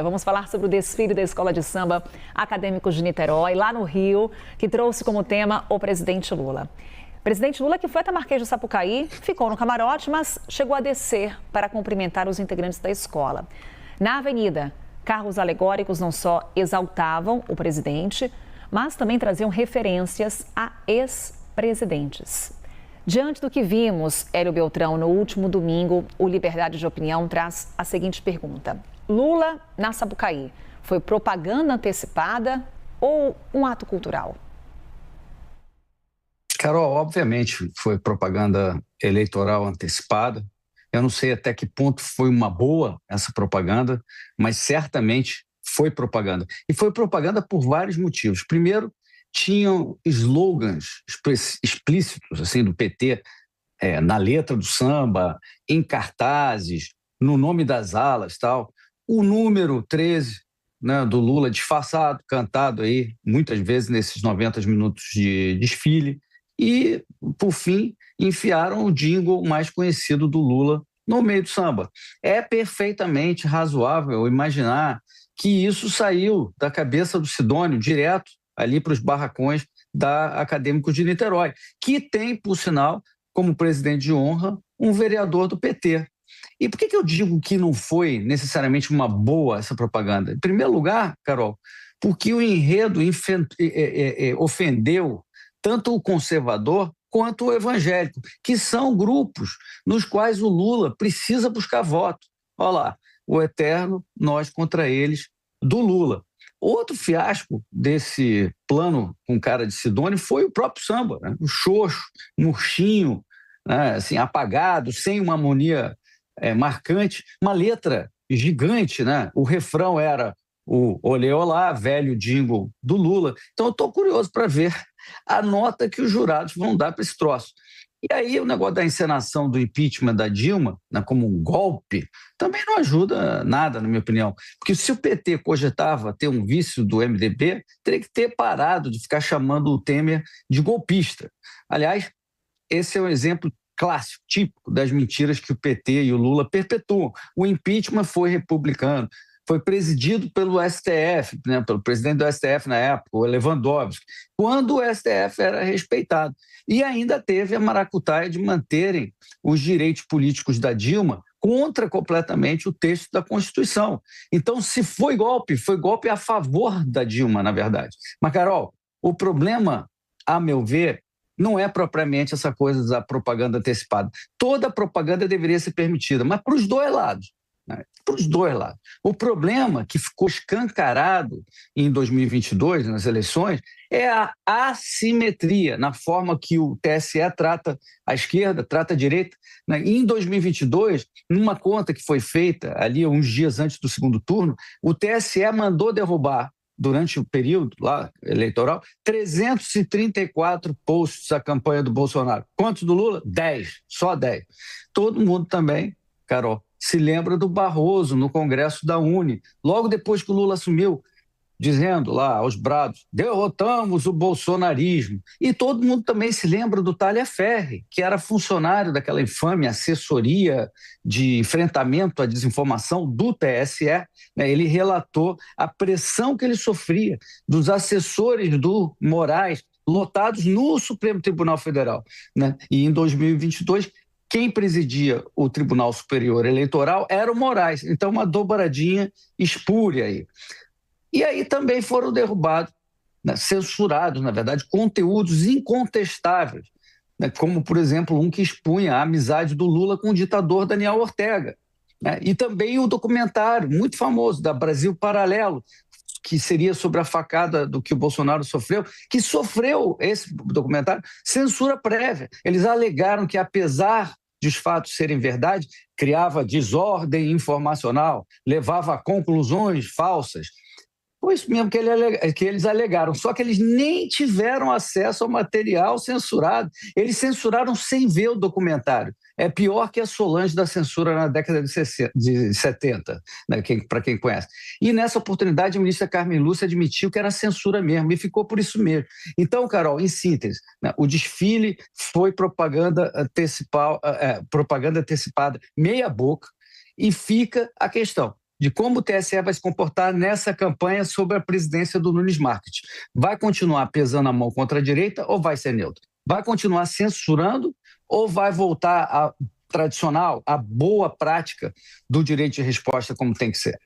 Vamos falar sobre o desfile da Escola de Samba Acadêmicos de Niterói, lá no Rio, que trouxe como tema o presidente Lula. Presidente Lula, que foi até Marquês de Sapucaí, ficou no camarote, mas chegou a descer para cumprimentar os integrantes da escola. Na avenida, carros alegóricos não só exaltavam o presidente, mas também traziam referências a ex-presidentes. Diante do que vimos, Hélio Beltrão, no último domingo, o Liberdade de Opinião traz a seguinte pergunta: Lula na Sapucaí foi propaganda antecipada ou um ato cultural? Carol, obviamente foi propaganda eleitoral antecipada. Eu não sei até que ponto foi uma boa essa propaganda, mas certamente foi propaganda. E foi propaganda por vários motivos. Primeiro, tinham slogans explícitos assim, do PT na letra do samba, em cartazes, no nome das alas, tal. O número 13, né, do Lula disfarçado, cantado aí muitas vezes nesses 90 minutos de desfile. E, por fim, enfiaram o jingle mais conhecido do Lula no meio do samba. É perfeitamente razoável imaginar que isso saiu da cabeça do Sidônio direto ali para os barracões da Acadêmicos de Niterói, que tem, por sinal, como presidente de honra, um vereador do PT. E por que eu digo que não foi necessariamente uma boa essa propaganda? Em primeiro lugar, Carol, porque o enredo ofendeu tanto o conservador quanto o evangélico, que são grupos nos quais o Lula precisa buscar voto. Olha lá, o eterno nós contra eles do Lula. Outro fiasco desse plano com cara de Sidônio foi o próprio samba, né? O xoxo, murchinho, né? Assim, apagado, sem uma harmonia marcante, uma letra gigante, né? O refrão era o olê olá, velho jingle do Lula. Então eu estou curioso para ver a nota que os jurados vão dar para esse troço. E aí o negócio da encenação do impeachment da Dilma, né, como um golpe, também não ajuda nada, na minha opinião. Porque se o PT cogitava ter um vice do MDB, teria que ter parado de ficar chamando o Temer de golpista. Aliás, esse é um exemplo clássico, típico das mentiras que o PT e o Lula perpetuam. O impeachment foi republicano, foi presidido pelo STF, né, pelo presidente do STF na época, o Lewandowski, quando o STF era respeitado. E ainda teve a maracutaia de manterem os direitos políticos da Dilma contra completamente o texto da Constituição. Então, se foi golpe a favor da Dilma, na verdade. Mas, Carol, o problema, a meu ver, não é propriamente essa coisa da propaganda antecipada. Toda propaganda deveria ser permitida, mas para os dois lados. Para os dois lados. O problema que ficou escancarado em 2022, nas eleições, é a assimetria na forma que o TSE trata a esquerda, trata a direita. Em 2022, numa conta que foi feita ali uns dias antes do segundo turno, o TSE mandou derrubar, durante o período lá eleitoral, 334 posts da campanha do Bolsonaro. Quantos do Lula? 10, só 10. Todo mundo também, Carol, se lembra do Barroso no Congresso da Uni, logo depois que o Lula assumiu, dizendo lá aos brados, derrotamos o bolsonarismo. E todo mundo também se lembra do Talhaferri, que era funcionário daquela infame assessoria de enfrentamento à desinformação do TSE. Né? Ele relatou a pressão que ele sofria dos assessores do Moraes, lotados no Supremo Tribunal Federal. Né? E em 2022, quem presidia o Tribunal Superior Eleitoral era o Moraes. Então, uma dobradinha espúria aí. E aí também foram derrubados, né, censurados, na verdade, conteúdos incontestáveis, né, como, por exemplo, um que expunha a amizade do Lula com o ditador Daniel Ortega. Né, e também o documentário muito famoso da Brasil Paralelo, que seria sobre a facada do que o Bolsonaro sofreu, que sofreu, esse documentário, censura prévia. Eles alegaram que, apesar de os fatos serem verdade, criava desordem informacional, levava a conclusões falsas. Foi isso mesmo que eles alegaram, só que eles nem tiveram acesso ao material censurado. Eles censuraram sem ver o documentário. É pior que a Solange da censura na década de 70, né, para quem conhece. E nessa oportunidade a ministra Carmen Lúcia admitiu que era censura mesmo, e ficou por isso mesmo. Então, Carol, em síntese, né, o desfile foi propaganda antecipada meia boca, e fica a questão. de como o TSE vai se comportar nessa campanha sobre a presidência do Nunes Marques. Vai continuar pesando a mão contra a direita ou vai ser neutro? Vai continuar censurando ou vai voltar à tradicional, à boa prática do direito de resposta como tem que ser?